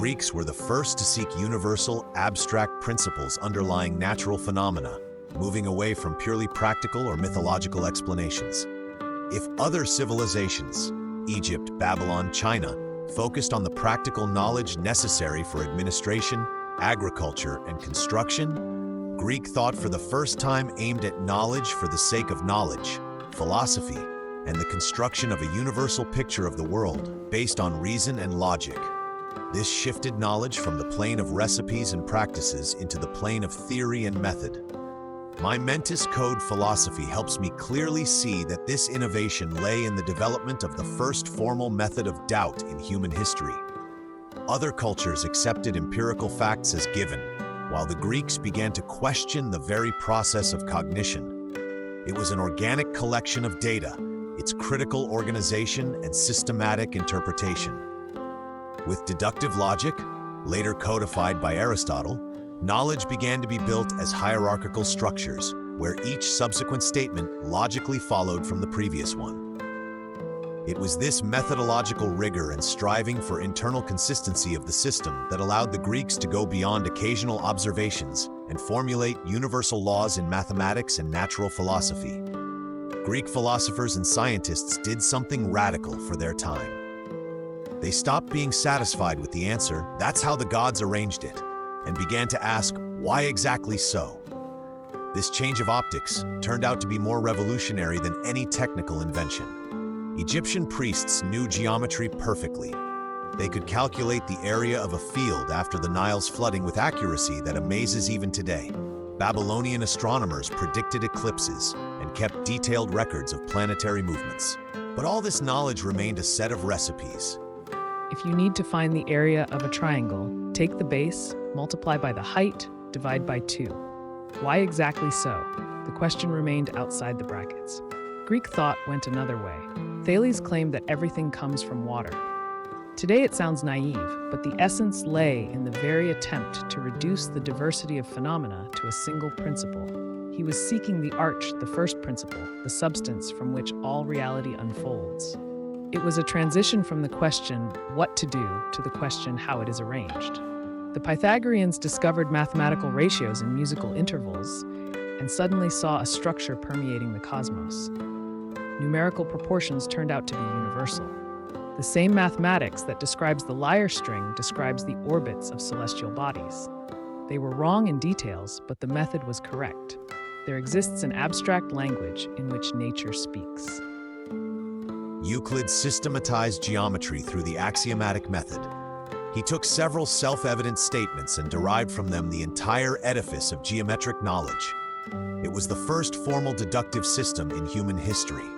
Greeks were the first to seek universal, abstract principles underlying natural phenomena, moving away from purely practical or mythological explanations. If other civilizations, Egypt, Babylon, China, focused on the practical knowledge necessary for administration, agriculture, and construction, Greek thought for the first time aimed at knowledge for the sake of knowledge, philosophy, and the construction of a universal picture of the world based on reason and logic. This shifted knowledge from the plane of recipes and practices into the plane of theory and method. My Mentis code philosophy helps me clearly see that this innovation lay in the development of the first formal method of doubt in human history. Other cultures accepted empirical facts as given, while the Greeks began to question the very process of cognition. It was an organic collection of data, its critical organization and systematic interpretation. With deductive logic, later codified by Aristotle, knowledge began to be built as hierarchical structures, where each subsequent statement logically followed from the previous one. It was this methodological rigor and striving for internal consistency of the system that allowed the Greeks to go beyond occasional observations and formulate universal laws in mathematics and natural philosophy. Greek philosophers and scientists did something radical for their time. They stopped being satisfied with the answer, "That's how the gods arranged it," and began to ask, "Why exactly so?" This change of optics turned out to be more revolutionary than any technical invention. Egyptian priests knew geometry perfectly. They could calculate the area of a field after the Nile's flooding with accuracy that amazes even today. Babylonian astronomers predicted eclipses and kept detailed records of planetary movements. But all this knowledge remained a set of recipes. If you need to find the area of a triangle, take the base, multiply by the height, divide by 2. Why exactly so? The question remained outside the brackets. Greek thought went another way. Thales claimed that everything comes from water. Today it sounds naive, but the essence lay in the very attempt to reduce the diversity of phenomena to a single principle. He was seeking the arch, the first principle, the substance from which all reality unfolds. It was a transition from the question, what to do, to the question, how it is arranged. The Pythagoreans discovered mathematical ratios in musical intervals and suddenly saw a structure permeating the cosmos. Numerical proportions turned out to be universal. The same mathematics that describes the lyre string describes the orbits of celestial bodies. They were wrong in details, but the method was correct. There exists an abstract language in which nature speaks. Euclid systematized geometry through the axiomatic method. He took several self-evident statements and derived from them the entire edifice of geometric knowledge. It was the first formal deductive system in human history.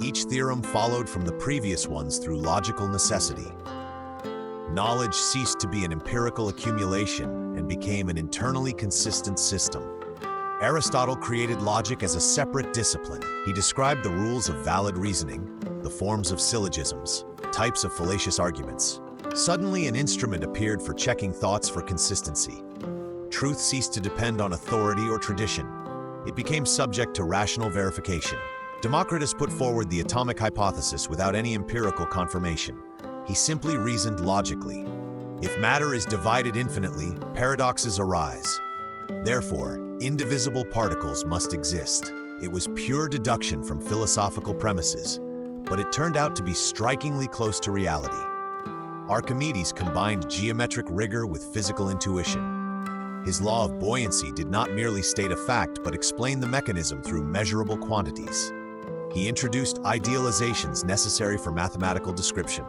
Each theorem followed from the previous ones through logical necessity. Knowledge ceased to be an empirical accumulation and became an internally consistent system. Aristotle created logic as a separate discipline. He described the rules of valid reasoning, the forms of syllogisms, types of fallacious arguments. Suddenly, an instrument appeared for checking thoughts for consistency. Truth ceased to depend on authority or tradition. It became subject to rational verification. Democritus put forward the atomic hypothesis without any empirical confirmation. He simply reasoned logically. If matter is divided infinitely, paradoxes arise. Therefore, indivisible particles must exist. It was pure deduction from philosophical premises, but it turned out to be strikingly close to reality. Archimedes combined geometric rigor with physical intuition. His law of buoyancy did not merely state a fact, but explain the mechanism through measurable quantities. He introduced idealizations necessary for mathematical description.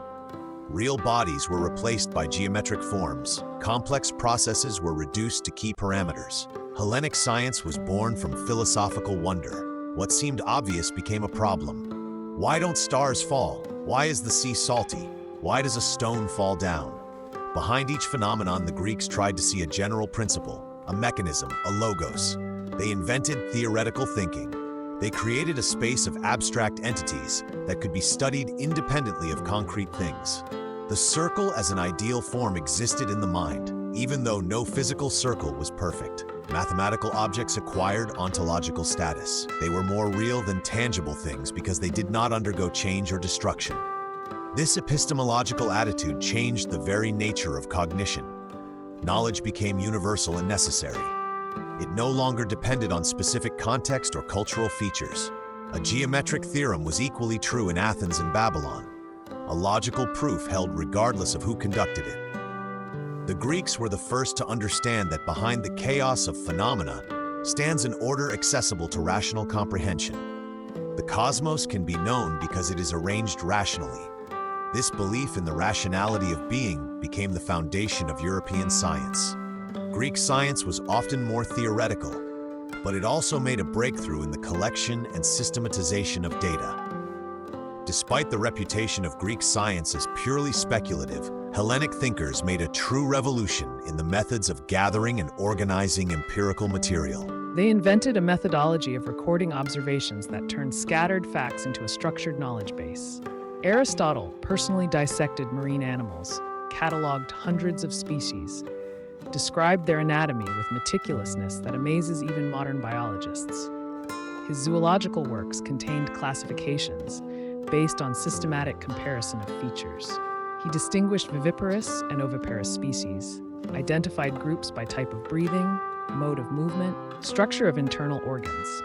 Real bodies were replaced by geometric forms. Complex processes were reduced to key parameters. Hellenic science was born from philosophical wonder. What seemed obvious became a problem. Why don't stars fall? Why is the sea salty? Why does a stone fall down? Behind each phenomenon, the Greeks tried to see a general principle, a mechanism, a logos. They invented theoretical thinking. They created a space of abstract entities that could be studied independently of concrete things. The circle as an ideal form existed in the mind, even though no physical circle was perfect. Mathematical objects acquired ontological status. They were more real than tangible things because they did not undergo change or destruction. This epistemological attitude changed the very nature of cognition. Knowledge became universal and necessary. It no longer depended on specific context or cultural features. A geometric theorem was equally true in Athens and Babylon, a logical proof held regardless of who conducted it. The Greeks were the first to understand that behind the chaos of phenomena stands an order accessible to rational comprehension. The cosmos can be known because it is arranged rationally. This belief in the rationality of being became the foundation of European science. Greek science was often more theoretical, but it also made a breakthrough in the collection and systematization of data. Despite the reputation of Greek science as purely speculative, Hellenic thinkers made a true revolution in the methods of gathering and organizing empirical material. They invented a methodology of recording observations that turned scattered facts into a structured knowledge base. Aristotle personally dissected marine animals, cataloged hundreds of species, described their anatomy with meticulousness that amazes even modern biologists. His zoological works contained classifications based on systematic comparison of features. He distinguished viviparous and oviparous species, identified groups by type of breathing, mode of movement, structure of internal organs.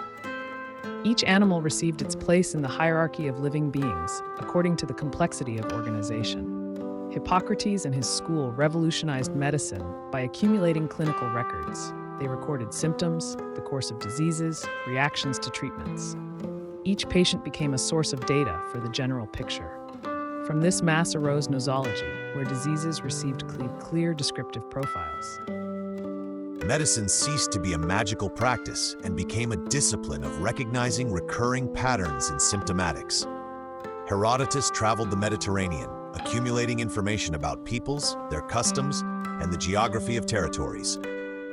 Each animal received its place in the hierarchy of living beings according to the complexity of organization. Hippocrates and his school revolutionized medicine by accumulating clinical records. They recorded symptoms, the course of diseases, reactions to treatments. Each patient became a source of data for the general picture. From this mass arose nosology, where diseases received clear descriptive profiles. Medicine ceased to be a magical practice and became a discipline of recognizing recurring patterns in symptomatics. Herodotus traveled the Mediterranean, accumulating information about peoples, their customs, and the geography of territories.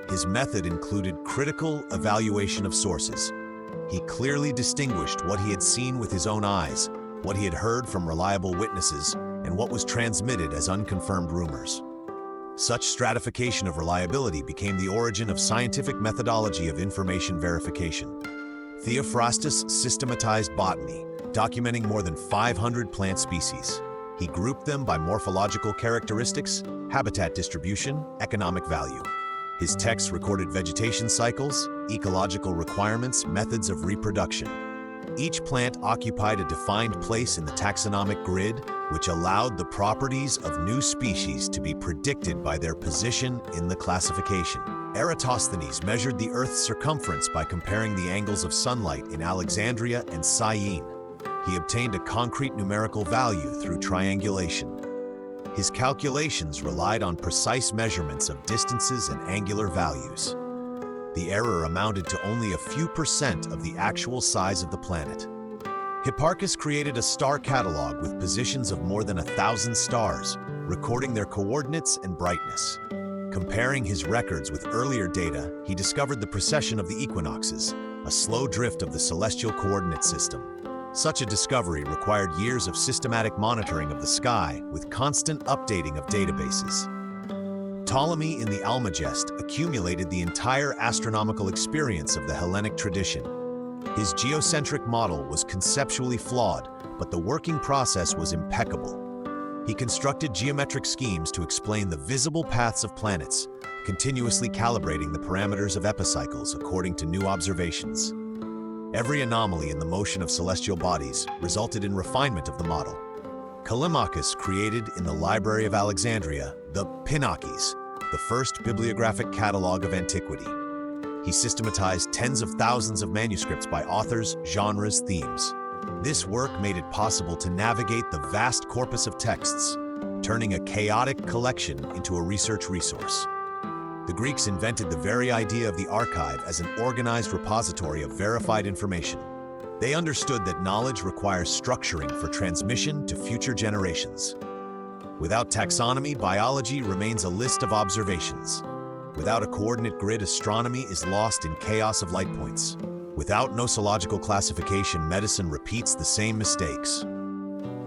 His method included critical evaluation of sources. He clearly distinguished what he had seen with his own eyes, what he had heard from reliable witnesses, and what was transmitted as unconfirmed rumors. Such stratification of reliability became the origin of scientific methodology of information verification. Theophrastus systematized botany, documenting more than 500 plant species. He grouped them by morphological characteristics, habitat distribution, economic value. His texts recorded vegetation cycles, ecological requirements, methods of reproduction. Each plant occupied a defined place in the taxonomic grid, which allowed the properties of new species to be predicted by their position in the classification. Eratosthenes measured the Earth's circumference by comparing the angles of sunlight in Alexandria and Syene. He obtained a concrete numerical value through triangulation. His calculations relied on precise measurements of distances and angular values. The error amounted to only a few percent of the actual size of the planet. Hipparchus created a star catalog with positions of more than 1,000 stars, recording their coordinates and brightness. Comparing his records with earlier data, he discovered the precession of the equinoxes, a slow drift of the celestial coordinate system. Such a discovery required years of systematic monitoring of the sky with constant updating of databases. Ptolemy in the Almagest accumulated the entire astronomical experience of the Hellenic tradition. His geocentric model was conceptually flawed, but the working process was impeccable. He constructed geometric schemes to explain the visible paths of planets, continuously calibrating the parameters of epicycles according to new observations. Every anomaly in the motion of celestial bodies resulted in refinement of the model. Callimachus created in the Library of Alexandria the Pinakes, the first bibliographic catalog of antiquity. He systematized tens of thousands of manuscripts by authors, genres, themes. This work made it possible to navigate the vast corpus of texts, turning a chaotic collection into a research resource. The Greeks invented the very idea of the archive as an organized repository of verified information. They understood that knowledge requires structuring for transmission to future generations. Without taxonomy, biology remains a list of observations. Without a coordinate grid, astronomy is lost in chaos of light points. Without nosological classification, medicine repeats the same mistakes.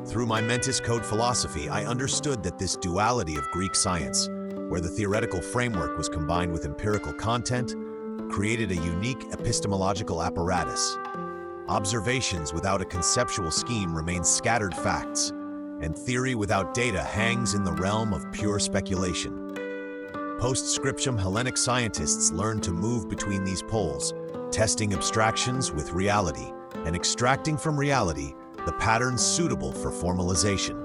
Through my Mentis code philosophy, I understood that this duality of Greek science, where the theoretical framework was combined with empirical content, created a unique epistemological apparatus. Observations without a conceptual scheme remain scattered facts, and theory without data hangs in the realm of pure speculation. Post-scriptum Hellenic scientists learned to move between these poles, testing abstractions with reality and extracting from reality the patterns suitable for formalization.